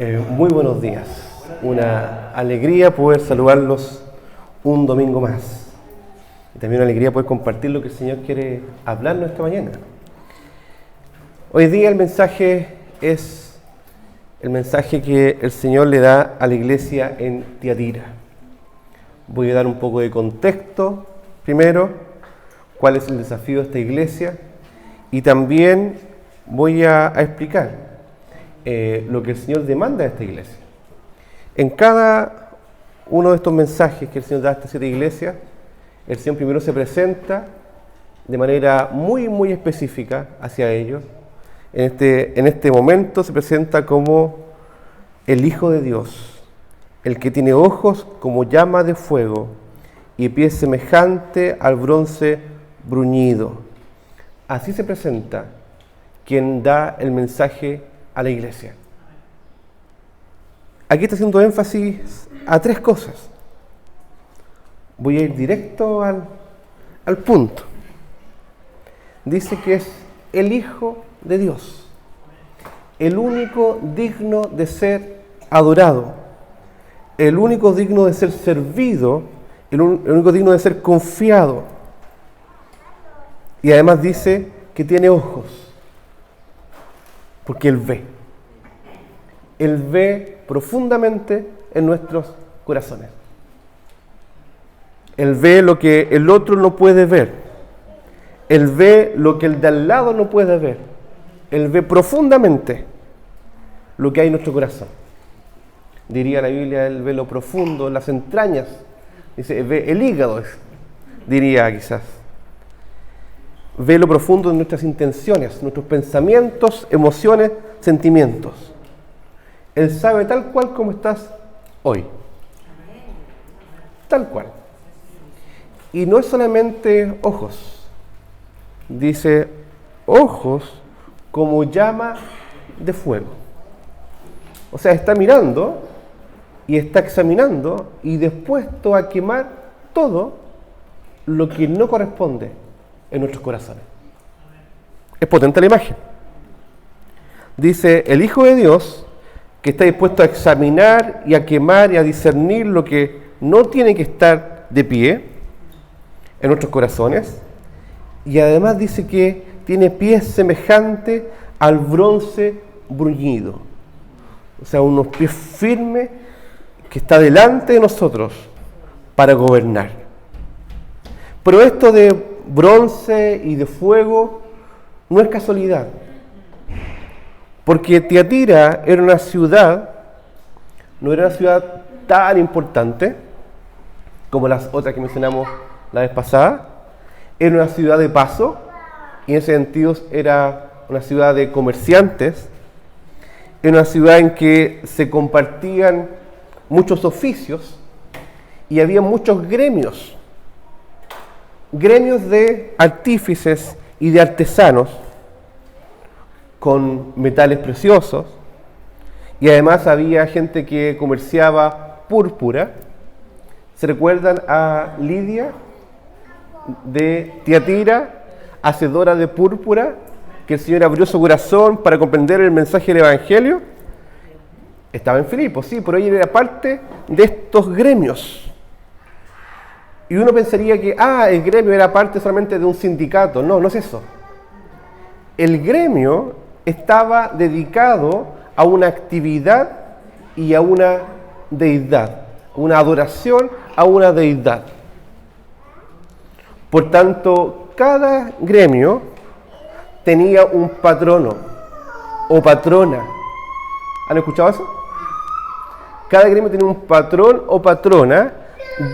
Muy buenos días. Una alegría poder saludarlos un domingo más. Y también una alegría poder compartir lo que el Señor quiere hablarnos esta mañana. Hoy día el mensaje es el mensaje que el Señor le da a la iglesia en Tiatira. Voy a dar un poco de contexto primero, cuál es el desafío de esta iglesia, y también voy a explicar lo que el Señor demanda de esta iglesia. En cada uno de estos mensajes que el Señor da a estas 7 iglesias, el Señor primero se presenta de manera muy específica hacia ellos. En este momento se presenta como el Hijo de Dios, el que tiene ojos como llama de fuego y pies semejante al bronce bruñido. Así se presenta quien da el mensaje a la iglesia. Aquí está haciendo énfasis a 3 cosas. Voy a ir directo al punto. Dice que es el Hijo de Dios, el único digno de ser adorado, el único digno de ser servido, el único digno de ser confiado. Y además dice que tiene ojos, porque Él ve. Él ve profundamente en nuestros corazones. Él ve lo que el otro no puede ver. Él ve lo que el de al lado no puede ver. Él ve profundamente lo que hay en nuestro corazón. Diría la Biblia, Él ve lo profundo, las entrañas. Dice, ve el hígado, diría quizás. Ve lo profundo de nuestras intenciones, nuestros pensamientos, emociones, sentimientos. Él sabe tal cual como estás hoy. Tal cual. Y no es solamente ojos. Dice, ojos como llama de fuego. O sea, está mirando y está examinando y dispuesto a quemar todo lo que no corresponde en nuestros corazones. Es potente la imagen. Dice, el Hijo de Dios, que está dispuesto a examinar y a quemar y a discernir lo que no tiene que estar de pie en nuestros corazones, y además dice que tiene pies semejantes al bronce bruñido. O sea, unos pies firmes que está delante de nosotros para gobernar. Pero esto de bronce y de fuego no es casualidad, porque Tiatira era una ciudad, no era una ciudad tan importante como las otras que mencionamos la vez pasada. Era una ciudad de paso y en ese sentido era una ciudad de comerciantes. Era una ciudad en que se compartían muchos oficios y había muchos gremios de artífices y de artesanos con metales preciosos, y además había gente que comerciaba púrpura. ¿Se recuerdan a Lidia de Tiatira, hacedora de púrpura, que el Señor abrió su corazón para comprender el mensaje del Evangelio? Estaba en Filipos, sí, pero ella era parte de estos gremios. Y uno pensaría que, el gremio era parte solamente de un sindicato. No, no es eso. El gremio estaba dedicado a una actividad y a una deidad, una adoración a una deidad. Por tanto, cada gremio tenía un patrono o patrona. ¿Han escuchado eso? Cada gremio tenía un patrón o patrona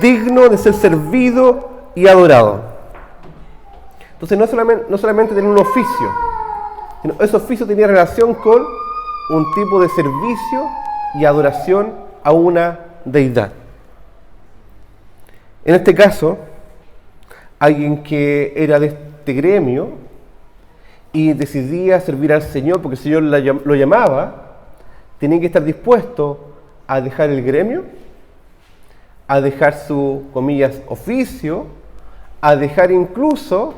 digno de ser servido y adorado. Entonces no solamente tenía un oficio, sino ese oficio tenía relación con un tipo de servicio y adoración a una deidad. En este caso, alguien que era de este gremio y decidía servir al Señor porque el Señor lo llamaba, tenía que estar dispuesto a dejar el gremio, a dejar su, comillas, oficio, a dejar incluso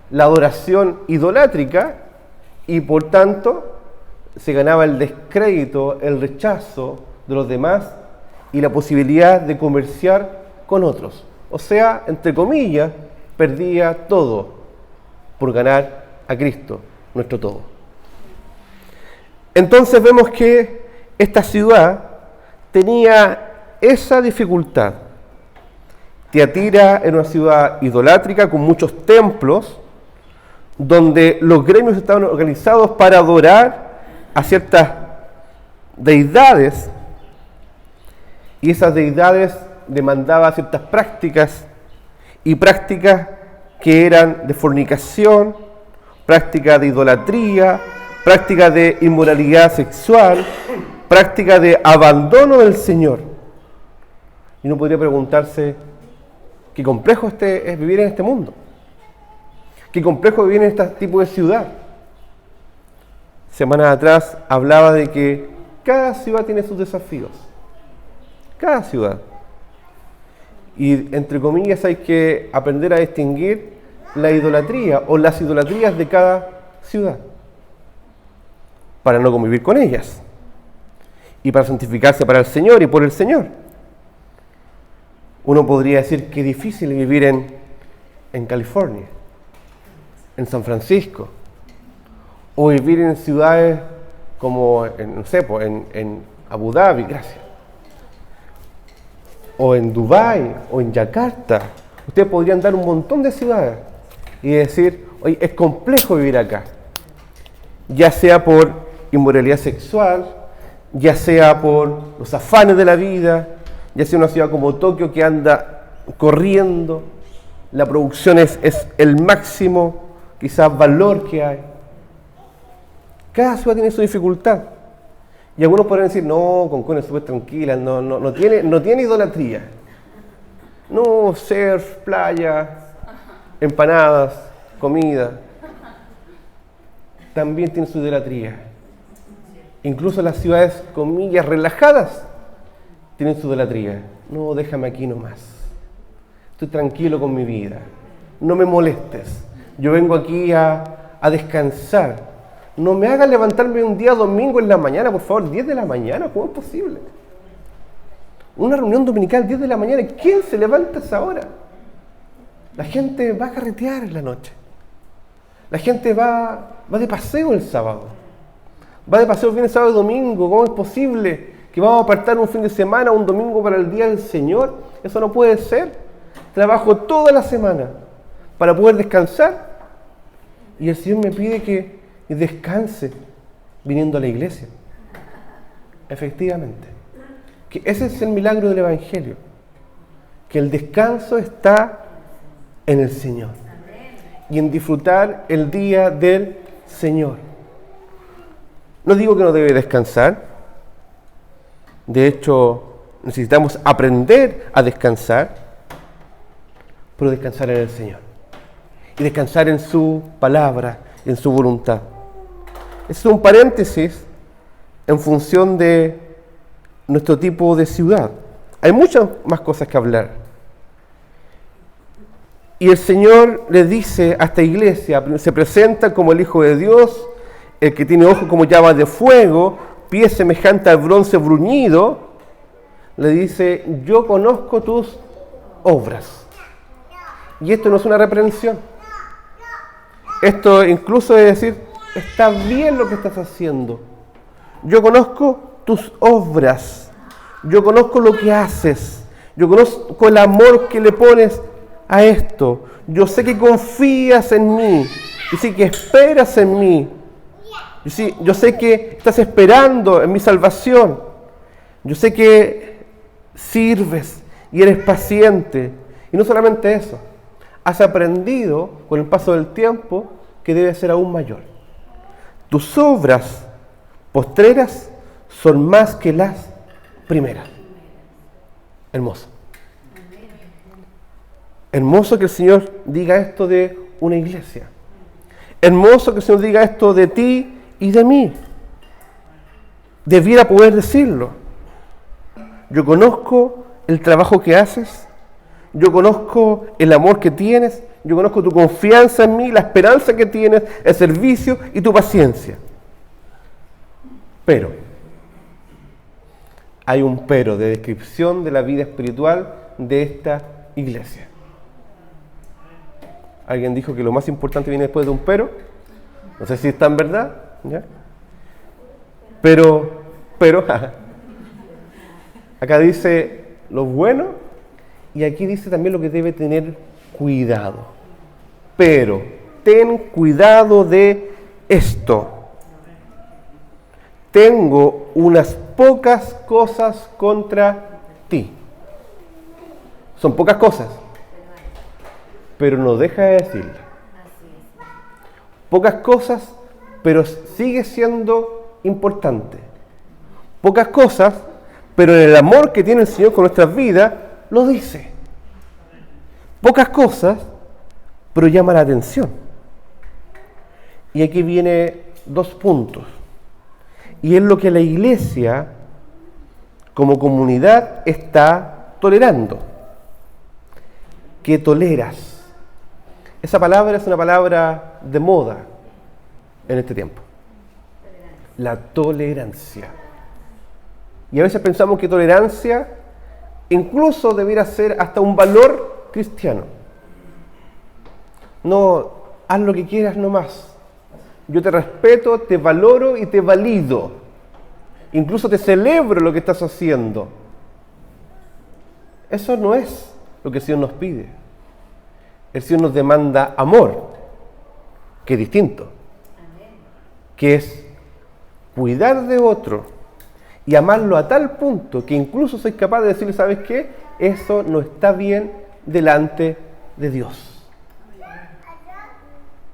la adoración idolátrica y por tanto se ganaba el descrédito, el rechazo de los demás y la posibilidad de comerciar con otros. O sea, entre comillas, perdía todo por ganar a Cristo, nuestro todo. Entonces vemos que esta ciudad tenía esa dificultad. Tiatira era una ciudad idolátrica con muchos templos, donde los gremios estaban organizados para adorar a ciertas deidades, y esas deidades demandaban ciertas prácticas, y prácticas que eran de fornicación, prácticas de idolatría, prácticas de inmoralidad sexual, prácticas de abandono del Señor. Y uno podría preguntarse, qué complejo es vivir en este mundo. Qué complejo vivir en este tipo de ciudad. Semanas atrás hablaba de que cada ciudad tiene sus desafíos. Cada ciudad. Y entre comillas hay que aprender a distinguir la idolatría o las idolatrías de cada ciudad para no convivir con ellas y para santificarse para el Señor y por el Señor. Uno podría decir que es difícil vivir en California, en San Francisco, o vivir en ciudades como, en Abu Dhabi, gracias, o en Dubái, o en Yakarta. Ustedes podrían dar un montón de ciudades y decir, oye, es complejo vivir acá, ya sea por inmoralidad sexual, ya sea por los afanes de la vida, ya sea una ciudad como Tokio que anda corriendo, la producción es el máximo, quizás, valor que hay. Cada ciudad tiene su dificultad. Y algunos podrían decir, no, Concón es súper tranquila, no tiene idolatría. No, surf, playa, empanadas, comida. También tiene su idolatría. Incluso las ciudades, comillas, relajadas, tienen su idolatría. No, déjame aquí nomás. Estoy tranquilo con mi vida. No me molestes. Yo vengo aquí a descansar. No me hagas levantarme un día domingo en la mañana, por favor, 10 de la mañana, ¿cómo es posible? Una reunión dominical 10 de la mañana, ¿quién se levanta a esa hora? La gente va a carretear en la noche. La gente va de paseo el sábado. Va de paseo el viernes, sábado y domingo. ¿Cómo es posible que vamos a apartar un fin de semana, un domingo para el día del Señor? Eso no puede ser. Trabajo toda la semana para poder descansar. Y el Señor me pide que descanse viniendo a la iglesia. Efectivamente. Que ese es el milagro del Evangelio. Que el descanso está en el Señor. Y en disfrutar el día del Señor. No digo que no debe descansar. De hecho, necesitamos aprender a descansar. Pero descansar en el Señor. Y descansar en su palabra, en su voluntad. Este es un paréntesis en función de nuestro tipo de ciudad. Hay muchas más cosas que hablar. Y el Señor le dice a esta iglesia, se presenta como el Hijo de Dios, el que tiene ojos como llamas de fuego, pies semejantes al bronce bruñido. Le dice, yo conozco tus obras. Y esto no es una reprensión. Esto incluso es decir, está bien lo que estás haciendo. Yo conozco tus obras. Yo conozco lo que haces. Yo conozco el amor que le pones a esto. Yo sé que confías en mí. Yo sé que esperas en mí. Yo sé que estás esperando en mi salvación. Yo sé que sirves y eres paciente. Y no solamente eso. Has aprendido con el paso del tiempo que debe ser aún mayor. Tus obras postreras son más que las primeras. Hermoso. Hermoso que el Señor diga esto de una iglesia. Hermoso que el Señor diga esto de ti y de mí. Debiera poder decirlo. Yo conozco el trabajo que haces. Yo conozco el amor que tienes. Yo conozco tu confianza en mí, la esperanza que tienes, el servicio y tu paciencia. Pero. Hay un pero de descripción de la vida espiritual de esta iglesia. Alguien dijo que lo más importante viene después de un pero. No sé si está en verdad, ¿ya? Pero, acá dice lo bueno y aquí dice también lo que debe tener cuidado. Pero, ten cuidado de esto. Tengo unas pocas cosas contra ti. Son pocas cosas, pero no deja de decirlo. Pocas cosas, pero sigue siendo importante. Pocas cosas, pero en el amor que tiene el Señor con nuestras vidas, lo dice. Pocas cosas, pero llama la atención. Y aquí viene 2 puntos. Y es lo que la iglesia, como comunidad, está tolerando. ¿Qué toleras? Esa palabra es una palabra de moda en este tiempo. La tolerancia. Y a veces pensamos que tolerancia incluso debiera ser hasta un valor cristiano. No, haz lo que quieras nomás. Yo te respeto, te valoro y te valido. Incluso te celebro lo que estás haciendo. Eso no es lo que el Señor nos pide. El Señor nos demanda amor, que es distinto. Que es cuidar de otro y amarlo a tal punto que incluso soy capaz de decirle, ¿sabes qué? Eso no está bien delante de Dios.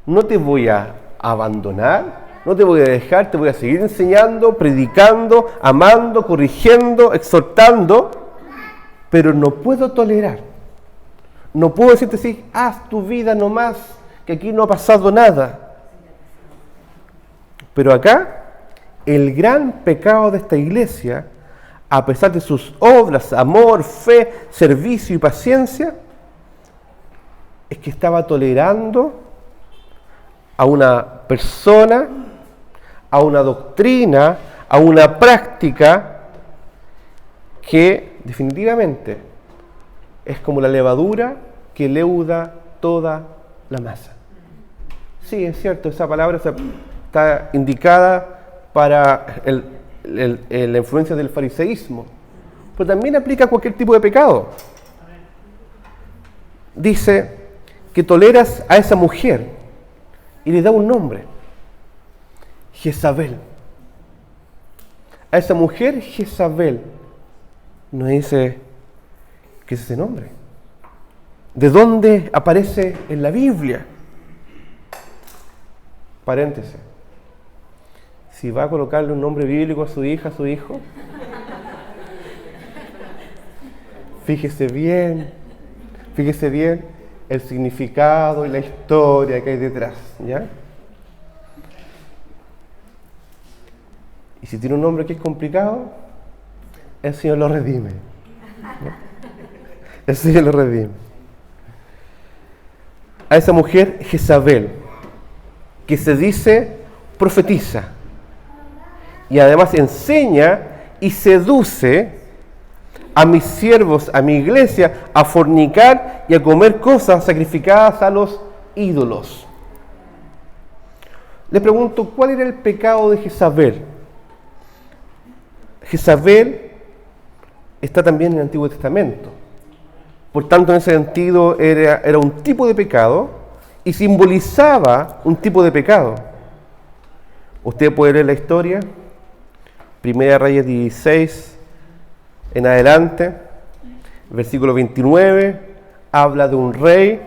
No te voy a abandonar, no te voy a dejar, te voy a seguir enseñando, predicando, amando, corrigiendo, exhortando, pero no puedo tolerar. No puedo decirte así, haz tu vida nomás, que aquí no ha pasado nada. Pero acá, el gran pecado de esta iglesia, a pesar de sus obras, amor, fe, servicio y paciencia, es que estaba tolerando a una persona, a una doctrina, a una práctica que definitivamente es como la levadura que leuda toda la masa. Sí, es cierto, esa palabra está indicada para la influencia del fariseísmo, pero también aplica a cualquier tipo de pecado. Dice que toleras a esa mujer y le da un nombre, Jezabel. A esa mujer Jezabel, no dice qué es ese nombre. ¿De dónde aparece en la Biblia? Paréntesis. Si va a colocarle un nombre bíblico a su hija, a su hijo, fíjese bien el significado y la historia que hay detrás, ¿ya? Y si tiene un nombre que es complicado, el Señor lo redime, ¿ya? El Señor lo redime. A esa mujer Jezabel, que se dice profetiza, y además enseña y seduce a mis siervos, a mi iglesia, a fornicar y a comer cosas sacrificadas a los ídolos. Le pregunto, ¿cuál era el pecado de Jezabel? Jezabel está también en el Antiguo Testamento. Por tanto, en ese sentido, era un tipo de pecado y simbolizaba un tipo de pecado. Usted puede leer la historia, Primera Reyes 16, en adelante, versículo 29, habla de un rey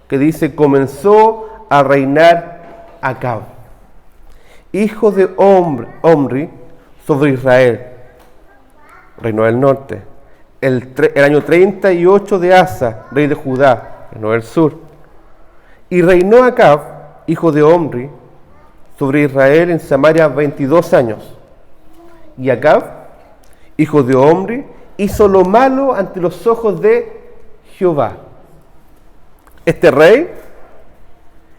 que dice, comenzó a reinar Acab, hijo de Omri, sobre Israel, reino del norte, el año 38 de Asa, rey de Judá, reino del sur. Y reinó Acab, hijo de Omri, sobre Israel en Samaria 22 años. Y Acab, hijo de Omri, hizo lo malo ante los ojos de Jehová. Este rey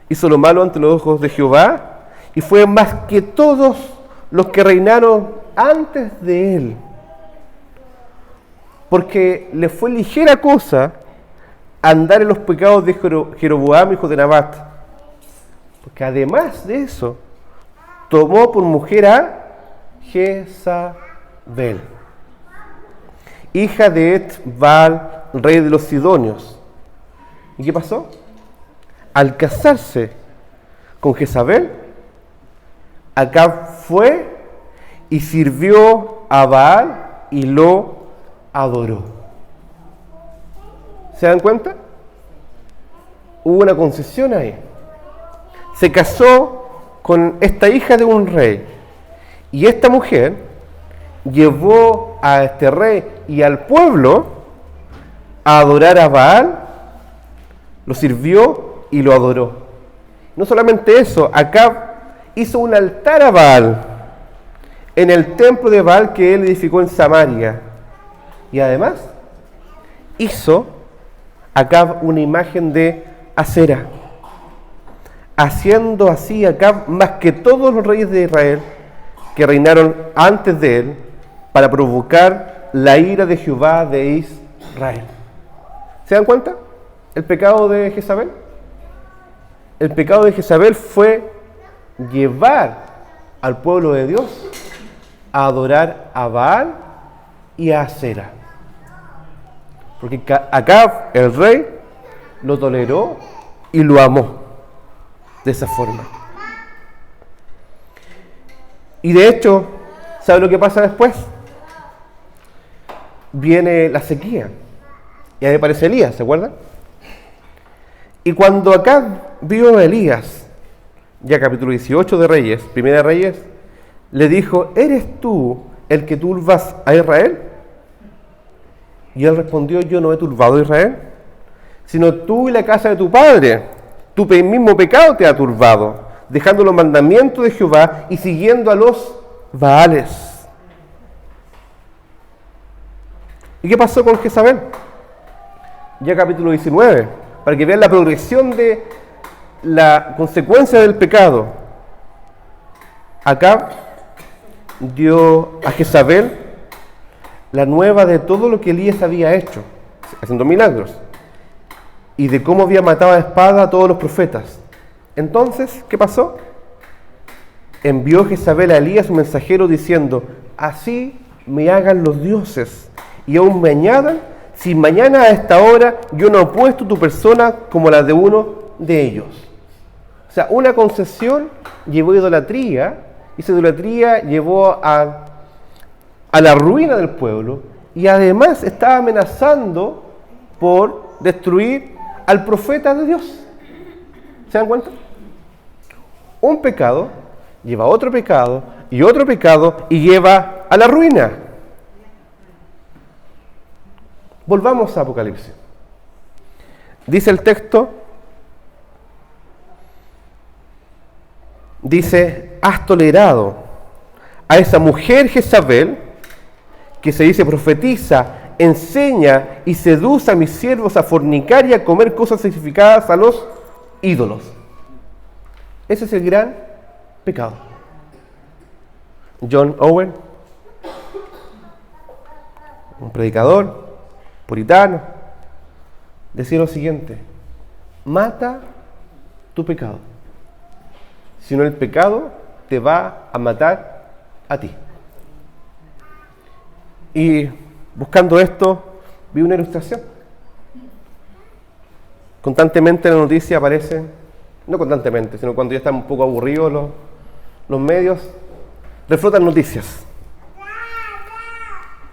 hizo lo malo ante los ojos de Jehová y fue más que todos los que reinaron antes de él, porque le fue ligera cosa andar en los pecados de Jeroboam, hijo de Nabat, porque además de eso, tomó por mujer a Jezabel, hija de Et-Baal, rey de los Sidonios. ¿Y qué pasó? Al casarse con Jezabel, Acab fue y sirvió a Baal y lo adoró. ¿Se dan cuenta? Hubo una concesión ahí. Se casó con esta hija de un rey, y esta mujer llevó a este rey y al pueblo a adorar a Baal, lo sirvió y lo adoró. No solamente eso, Acab hizo un altar a Baal en el templo de Baal que él edificó en Samaria, y además hizo Acab una imagen de Acera, haciendo así Acab más que todos los reyes de Israel que reinaron antes de él, para provocar la ira de Jehová de Israel. ¿Se dan cuenta? El pecado de Jezabel. El pecado de Jezabel fue llevar al pueblo de Dios a adorar a Baal y a Acera. Porque Acab, el rey, lo toleró y lo amó de esa forma. Y de hecho, ¿sabe lo que pasa después? Viene la sequía y ahí aparece Elías, ¿se acuerdan? Y cuando Acab vio a Elías, ya capítulo 18 de Reyes, Primera de Reyes, le dijo: ¿eres tú el que turbas a Israel? Y él respondió: yo no he turbado a Israel, sino tú y la casa de tu padre. Tu mismo pecado te ha turbado, dejando los mandamientos de Jehová y siguiendo a los Baales. ¿Y qué pasó con Jezabel? Ya capítulo 19, para que vean la progresión de la consecuencia del pecado. Acab dio a Jezabel la nueva de todo lo que Elías había hecho, haciendo milagros, y de cómo había matado a espada a todos los profetas. Entonces, ¿qué pasó? Envió Jezabel a Elías, un mensajero, diciendo: así me hagan los dioses, y aún me añadan, si mañana a esta hora yo no he puesto tu persona como la de uno de ellos. O sea, una concesión llevó a idolatría, y esa idolatría llevó a la ruina del pueblo, y además estaba amenazando por destruir al profeta de Dios. ¿Se dan cuenta? Un pecado lleva a otro pecado, y lleva a la ruina. Volvamos a Apocalipsis. Dice el texto, dice: has tolerado a esa mujer Jezabel, que se dice profetiza, enseña y seduce a mis siervos a fornicar y a comer cosas sacrificadas a los ídolos. Ese es el gran pecado. John Owen, un predicador puritano, decía lo siguiente: mata tu pecado, si no el pecado te va a matar a ti. Y buscando esto, vi una ilustración. Constantemente en la noticia aparece, no constantemente, sino cuando ya están un poco aburridos los medios, reflotan noticias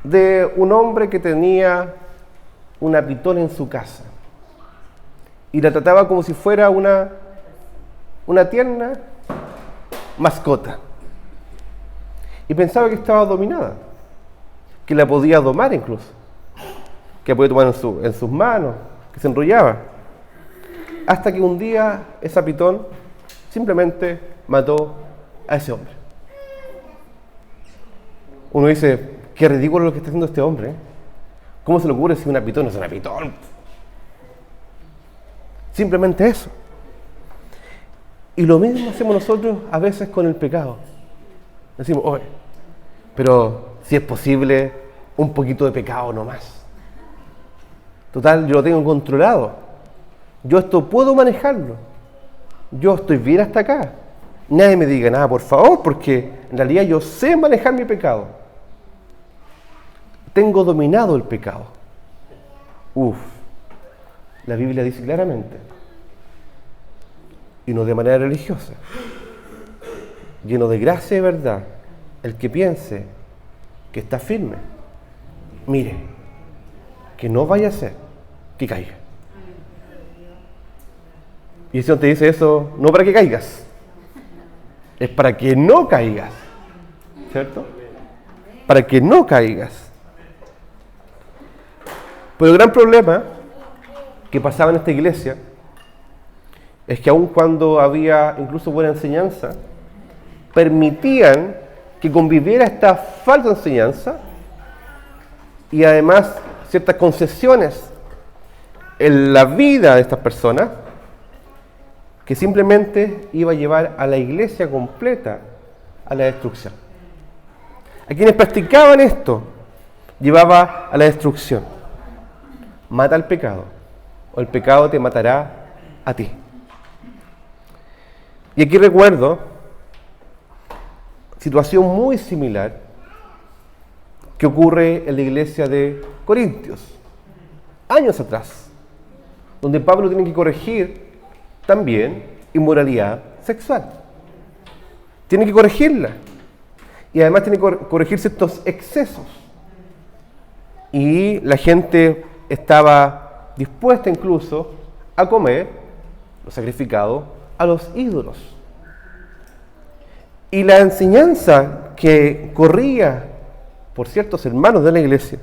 de un hombre que tenía una pitón en su casa y la trataba como si fuera una tierna mascota, y pensaba que estaba dominada, que la podía domar incluso, que la podía tomar en sus manos, que se enrollaba, hasta que un día esa pitón simplemente mató a ese hombre. Uno dice: qué ridículo lo que está haciendo este hombre, ¿eh? ¿Cómo se le ocurre si una pitón no es una pitón? Simplemente eso. Y lo mismo hacemos nosotros a veces con el pecado. Decimos, oye, pero si es posible, un poquito de pecado nomás. Total, yo lo tengo controlado. Yo esto puedo manejarlo. Yo estoy bien hasta acá. Nadie me diga nada, por favor, porque en realidad yo sé manejar mi pecado. Tengo dominado el pecado. La Biblia dice claramente, y no de manera religiosa, lleno de gracia y verdad, el que piense que está firme, mire, que no vaya a ser que caiga. Y el Señor te dice eso no para que caigas, es para que no caigas, ¿cierto? Para que no caigas. Pero el gran problema que pasaba en esta iglesia es que aun cuando había incluso buena enseñanza, permitían que conviviera esta falsa enseñanza y además ciertas concesiones en la vida de estas personas que simplemente iba a llevar a la iglesia completa a la destrucción. A quienes practicaban esto, llevaba a la destrucción. Mata al pecado, o el pecado te matará a ti. Y aquí recuerdo situación muy similar que ocurre en la iglesia de Corintios, años atrás, donde Pablo tiene que corregir también inmoralidad sexual. Tiene que corregirla. Y además tiene que corregir ciertos excesos. Y la gente estaba dispuesta incluso a comer lo sacrificado a los ídolos. Y la enseñanza que corría por ciertos hermanos de la iglesia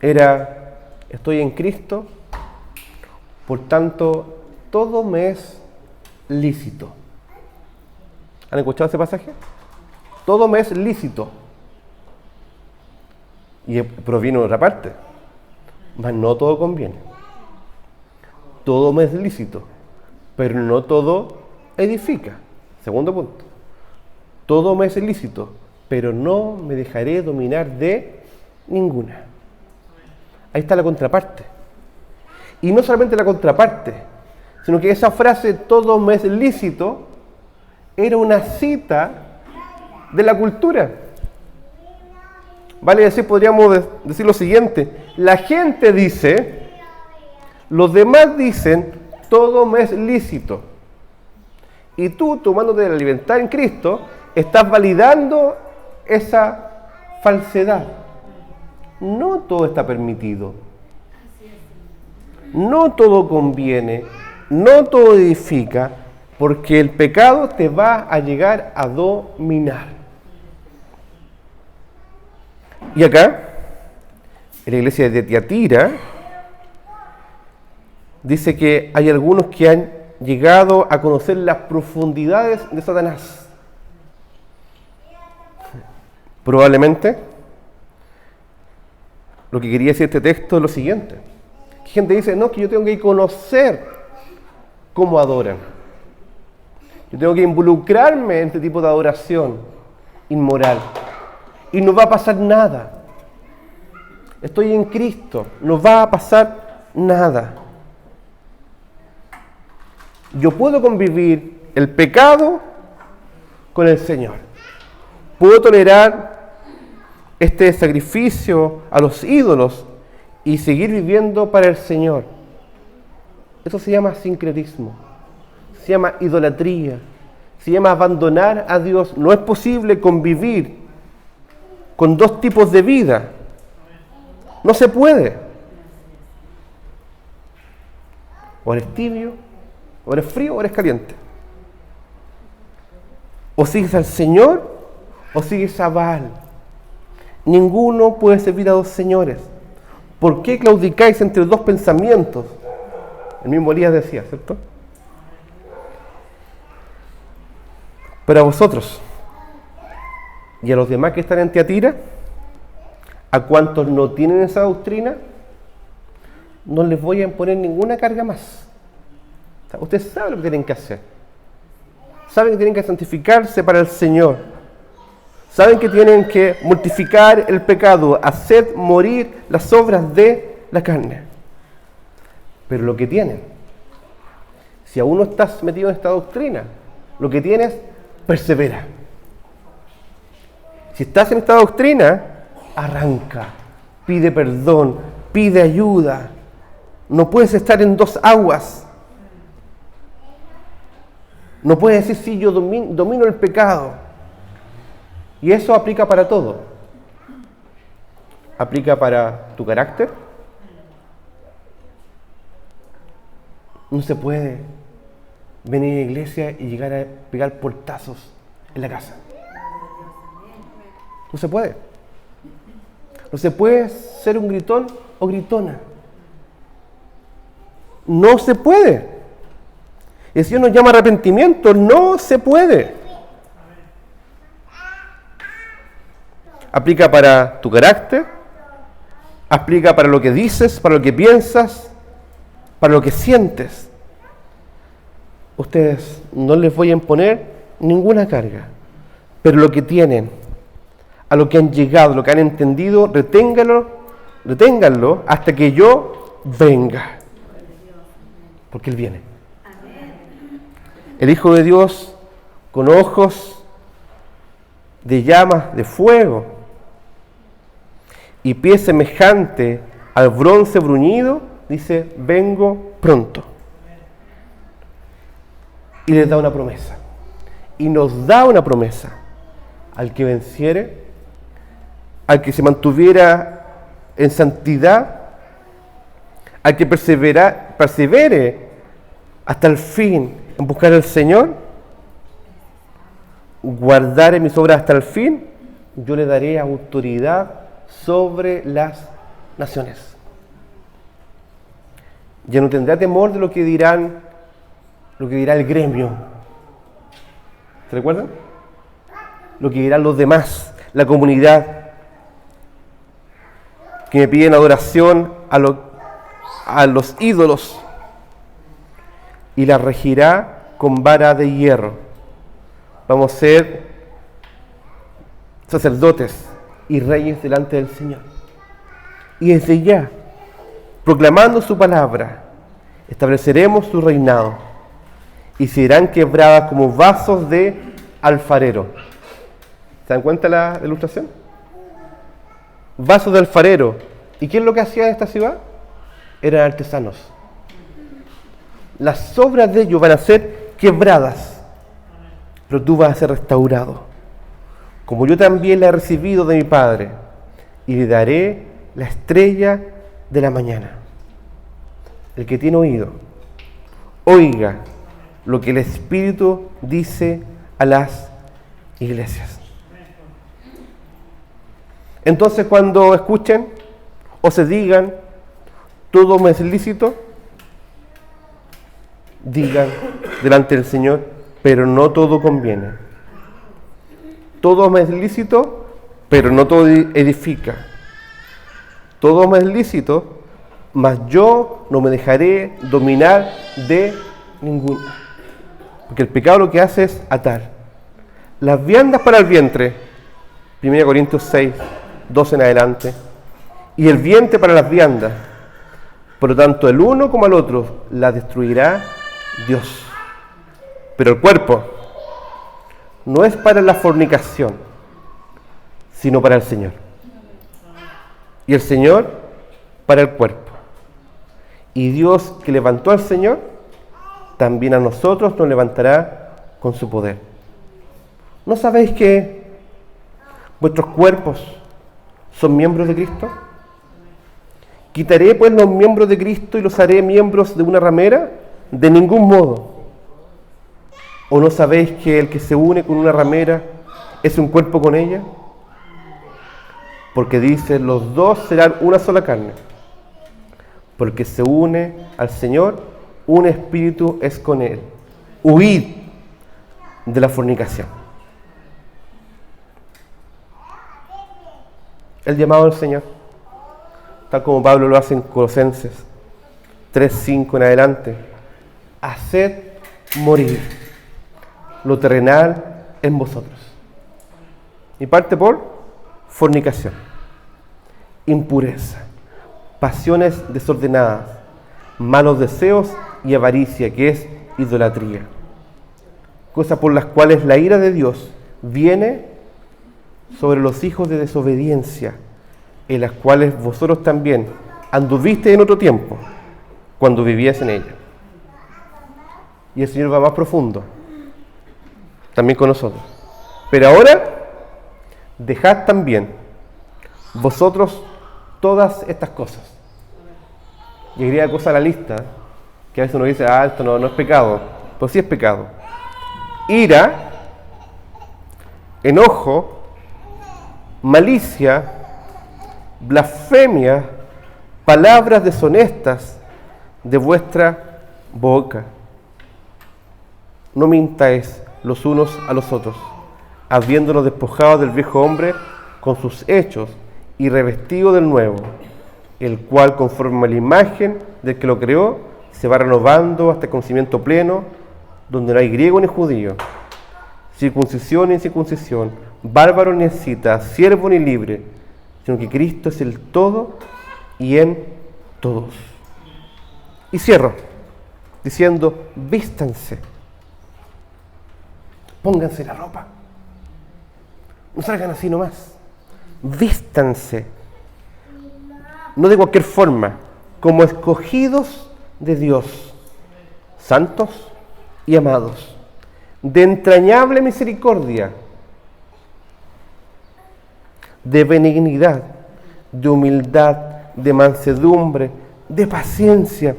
era: estoy en Cristo, por tanto todo me es lícito. ¿Han escuchado ese pasaje? Todo me es lícito. Y proviene de otra parte. Mas no todo conviene. Todo me es lícito, pero no todo edifica. Segundo punto. Todo me es lícito, pero no me dejaré dominar de ninguna. Ahí está la contraparte. Y no solamente la contraparte, sino que esa frase, todo me es lícito, era una cita de la cultura. Vale decir, podríamos decir lo siguiente: la gente dice, los demás dicen, todo me es lícito. Y tú, tomándote la libertad en Cristo, estás validando esa falsedad. No todo está permitido. No todo conviene. No todo edifica, porque el pecado te va a llegar a dominar. Y acá, en la iglesia de Tiatira, dice que hay algunos que han llegado a conocer las profundidades de Satanás. Probablemente, lo que quería decir este texto es lo siguiente. Que gente dice, no, que yo tengo que conocer cómo adoran. Yo tengo que involucrarme en este tipo de adoración inmoral. Y no va a pasar nada. Estoy en Cristo, no va a pasar nada. Yo puedo convivir el pecado con el Señor. Puedo tolerar este sacrificio a los ídolos y seguir viviendo para el Señor. Eso se llama sincretismo, se llama idolatría, se llama abandonar a Dios. No es posible convivir con dos tipos de vida. No se puede. O eres tibio, o eres frío, o eres caliente. O sigues al Señor, o sigues a Baal. Ninguno puede servir a dos señores. ¿Por qué claudicáis entre dos pensamientos? El mismo Elías decía, ¿cierto? Pero a vosotros y a los demás que están en Tiatira, a cuantos no tienen esa doctrina, no les voy a imponer ninguna carga más. O sea, ustedes saben lo que tienen que hacer. saben que tienen que santificarse para el Señor, saben que tienen que mortificar el pecado, hacer morir las obras de la carne. Pero lo que tienen, si aún no estás metido en esta doctrina, lo que tienes, persevera. Si estás en esta doctrina, arranca, pide perdón, pide ayuda. No puedes estar en dos aguas. No puedes decir, sí, yo domino el pecado. Y eso aplica para todo. Aplica para tu carácter. No se puede venir a la iglesia y llegar a pegar portazos en la casa. No se puede. No se puede ser un gritón o gritona. No se puede. El Señor nos llama a arrepentimiento. No se puede. Aplica para tu carácter, aplica para lo que dices, para lo que piensas, para lo que sientes. Ustedes no les voy a imponer ninguna carga, pero lo que tienen, a lo que han llegado, lo que han entendido, reténganlo hasta que yo venga. Porque Él viene. El Hijo de Dios, con ojos de llamas de fuego y pie semejante al bronce bruñido, dice, vengo pronto. Y les da una promesa. Y nos da una promesa. Al que venciere, al que se mantuviera en santidad, al que persevere hasta el fin en buscar al Señor, guardare mis obras hasta el fin, yo le daré autoridad sobre las naciones. Ya no tendrá temor de lo que dirá el gremio. ¿Se recuerdan? Lo que dirán los demás, la comunidad, que me piden adoración a los ídolos, y la regirá con vara de hierro. Vamos a ser sacerdotes y reyes delante del Señor. Y desde ya, proclamando su palabra, estableceremos su reinado y serán quebradas como vasos de alfarero. ¿Se dan cuenta la ilustración? Vasos de alfarero. ¿Y qué es lo que hacía esta ciudad? Eran artesanos. Las obras de ellos van a ser quebradas, pero tú vas a ser restaurado, como yo también la he recibido de mi Padre, y le daré la estrella de la mañana. El que tiene oído, oiga lo que el Espíritu dice a las iglesias. Entonces, cuando escuchen o se digan, todo me es lícito, digan delante del Señor, pero no todo conviene. Todo me es lícito, pero no todo edifica. Todo me es lícito, mas yo no me dejaré dominar de ninguno. Porque el pecado lo que hace es atar. Las viandas para el vientre, 1 Corintios 6, 12 en adelante, y el vientre para las viandas. Por lo tanto, el uno como el otro la destruirá Dios. Pero el cuerpo no es para la fornicación, sino para el Señor. Y el Señor para el cuerpo. Y Dios que levantó al Señor, también a nosotros nos levantará con su poder. ¿No sabéis que vuestros cuerpos son miembros de Cristo? ¿Quitaré pues los miembros de Cristo y los haré miembros de una ramera? De ningún modo. ¿O no sabéis que el que se une con una ramera es un cuerpo con ella? Porque dice, los dos serán una sola carne. Porque se une al Señor, un espíritu es con Él. Huid de la fornicación. El llamado del Señor, tal como Pablo lo hace en Colosenses 3:5 en adelante. Haced morir lo terrenal en vosotros. Y parte por fornicación, impureza, pasiones desordenadas, malos deseos y avaricia, que es idolatría. Cosas por las cuales la ira de Dios viene sobre los hijos de desobediencia, en las cuales vosotros también anduvisteis en otro tiempo, cuando vivíais en ella. Y el Señor va más profundo, también con nosotros. Pero ahora, dejad también vosotros todas estas cosas. Y agrega cosas a la lista, que a veces uno dice, esto no es pecado, pero sí es pecado. Ira, enojo, malicia, blasfemia, palabras deshonestas de vuestra boca. No mintáis los unos a los otros, habiéndonos despojado del viejo hombre con sus hechos y revestido del nuevo, el cual, conforme a la imagen del que lo creó, se va renovando hasta el conocimiento pleno, donde no hay griego ni judío, circuncisión ni incircuncisión, bárbaro ni escita, siervo ni libre, sino que Cristo es el todo y en todos. Y cierro diciendo, vístanse, pónganse la ropa, no salgan así nomás, vístanse, no de cualquier forma, como escogidos de Dios, santos y amados, de entrañable misericordia, de benignidad, de humildad, de mansedumbre, de paciencia,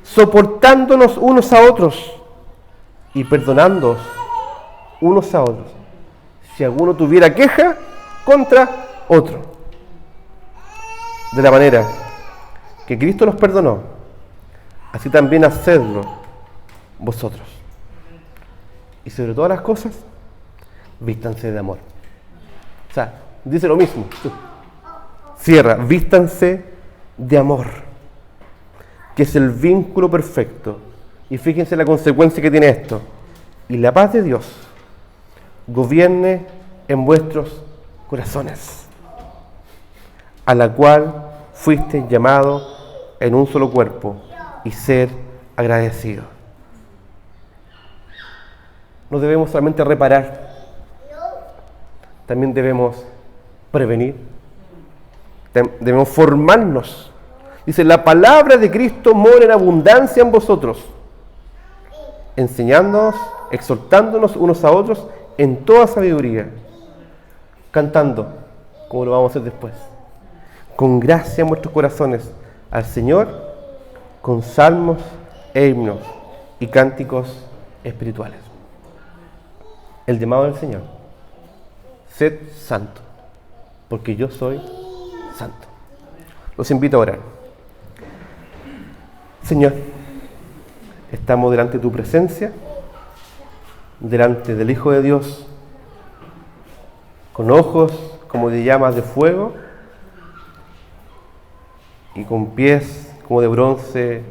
soportándonos unos a otros y perdonándoos unos a otros, si alguno tuviera queja contra otro. De la manera que Cristo los perdonó, así también hacedlo vosotros. Y sobre todas las cosas, vístanse de amor. O sea, dice lo mismo. Cierra, vístanse de amor, que es el vínculo perfecto. Y fíjense la consecuencia que tiene esto. Y la paz de Dios gobierne en vuestros corazones, a la cual fuiste llamado en un solo cuerpo, y ser agradecido. No debemos solamente reparar, también debemos prevenir, debemos formarnos. Dice, la palabra de Cristo mora en abundancia en vosotros, enseñándonos, exhortándonos unos a otros en toda sabiduría, cantando, como lo vamos a hacer después, con gracia en vuestros corazones al Señor, con salmos e himnos y cánticos espirituales. El llamado del Señor: sed santo, porque yo soy santo. Los invito a orar. Señor, estamos delante de tu presencia, delante del Hijo de Dios, con ojos como de llamas de fuego y con pies como de bronce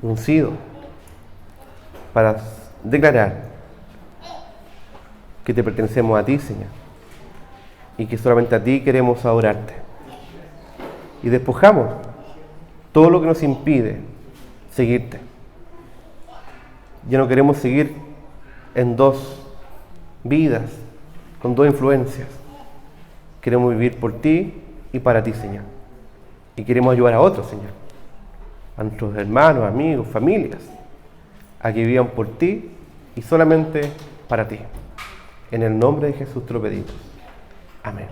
uncido, para declarar que te pertenecemos a ti, Señor, y que solamente a ti queremos adorarte. Y despojamos todo lo que nos impide seguirte. Ya no queremos seguir en dos vidas, con dos influencias. Queremos vivir por ti y para ti, Señor. Y queremos ayudar a otros, Señor, a nuestros hermanos, amigos, familias, a que vivan por ti y solamente para ti. En el nombre de Jesús te lo pedimos. Amén.